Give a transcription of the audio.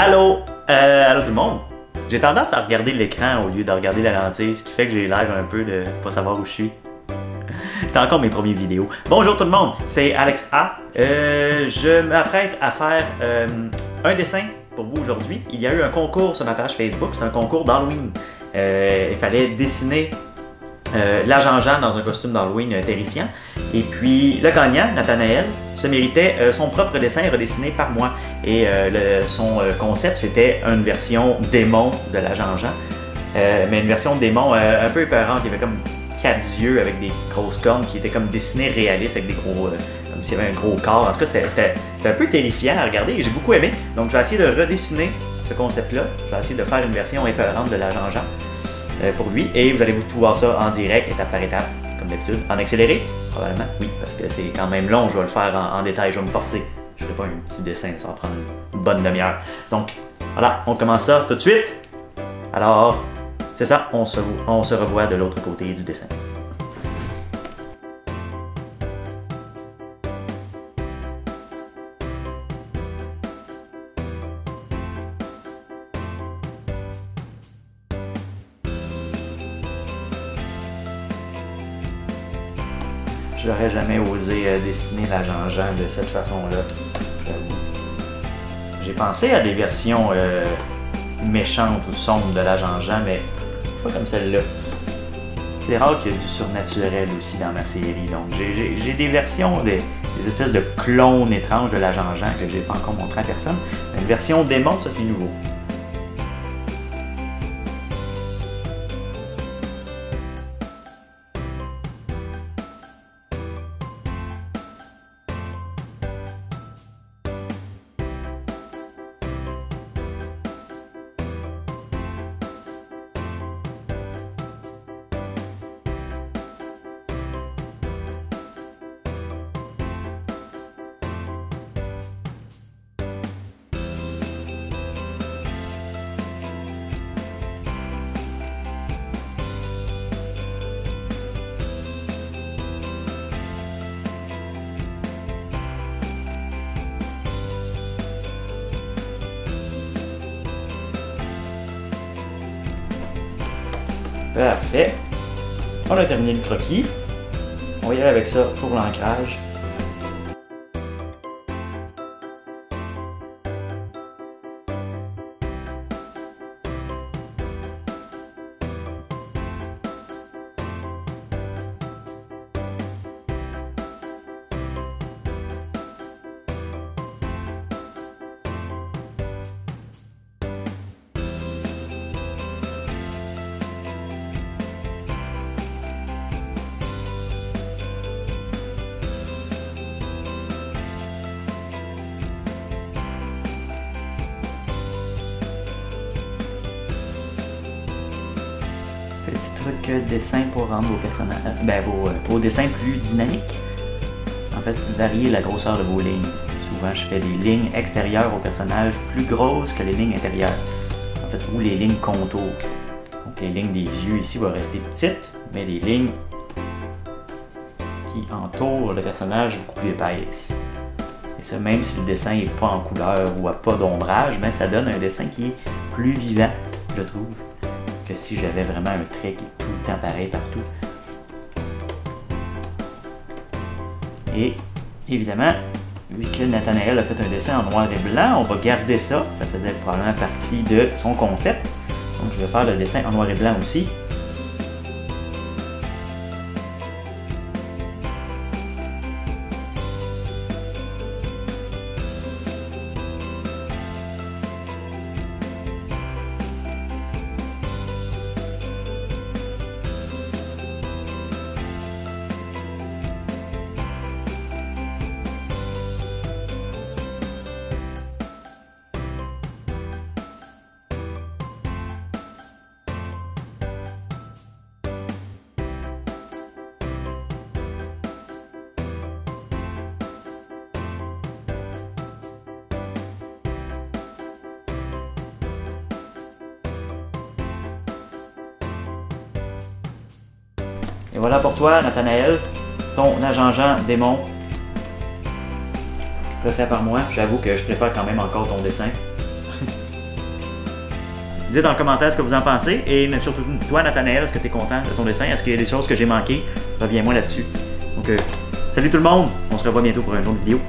Allô? Allô tout le monde? J'ai tendance à regarder l'écran au lieu de regarder la lentille, ce qui fait que j'ai l'air un peu de pas savoir où je suis. C'est encore mes premières vidéos. Bonjour tout le monde, c'est Alex A. Je m'apprête à faire un dessin pour vous aujourd'hui. Il y a eu un concours sur ma page Facebook, c'est un concours d'Halloween. Il fallait dessiner la Jean-Jean dans un costume d'Halloween terrifiant. Et puis le gagnant, Nathanaël, se méritait son propre dessin redessiné par moi. Et son concept, c'était une version démon de la Jean-Jean. Mais une version démon un peu épeurante, qui avait comme 4 yeux avec des grosses cornes, qui était comme dessiné réaliste avec des gros... comme s'il y avait un gros corps. En tout cas, c'était un peu terrifiant à regarder et j'ai beaucoup aimé. Donc je vais essayer de redessiner ce concept-là. Je vais essayer de faire une version épeurante de la Jean-Jean pour lui. Et vous allez pouvoir ça en direct, étape par étape, comme d'habitude. En accéléré, probablement, oui, parce que c'est quand même long. Je vais le faire en détail, je vais me forcer. Je ne ferai pas un petit dessin, ça va prendre une bonne demi-heure. Donc, voilà, on commence ça tout de suite. Alors, c'est ça, on se revoit de l'autre côté du dessin. Je n'aurais jamais osé dessiner la Jean-Jean de cette façon-là, j'avoue. J'ai pensé à des versions méchantes ou sombres de la Jean-Jean, mais pas comme celle-là. C'est rare qu'il y ait du surnaturel aussi dans ma série, donc j'ai des versions, des espèces de clones étranges de la Jean-Jean que je n'ai pas encore montré à personne. Mais une version démon, ça c'est nouveau. Parfait. On a terminé le croquis. On va y aller avec ça pour l'ancrage. Petit truc dessin pour rendre vos personnages, vos dessins plus dynamiques. En fait, varier la grosseur de vos lignes. Souvent, je fais des lignes extérieures aux personnages plus grosses que les lignes intérieures. En fait, ou les lignes contours. Donc, les lignes des yeux ici vont rester petites, mais les lignes qui entourent le personnage beaucoup plus épaisses. Et ça, même si le dessin n'est pas en couleur ou a pas d'ombrage, mais ça donne un dessin qui est plus vivant, je trouve, que si j'avais vraiment un trait qui est tout le temps pareil partout. Et évidemment, vu que Nathanaël a fait un dessin en noir et blanc, on va garder ça. Ça faisait probablement partie de son concept. Donc je vais faire le dessin en noir et blanc aussi. Et voilà pour toi, Nathanaël, ton Jean-Jean démon, refait par moi. J'avoue que je préfère quand même encore ton dessin. Dites dans le commentaire ce que vous en pensez. Et surtout, toi, Nathanaël, est-ce que tu es content de ton dessin? Est-ce qu'il y a des choses que j'ai manquées? Reviens-moi là-dessus. Donc, salut tout le monde. On se revoit bientôt pour une autre vidéo.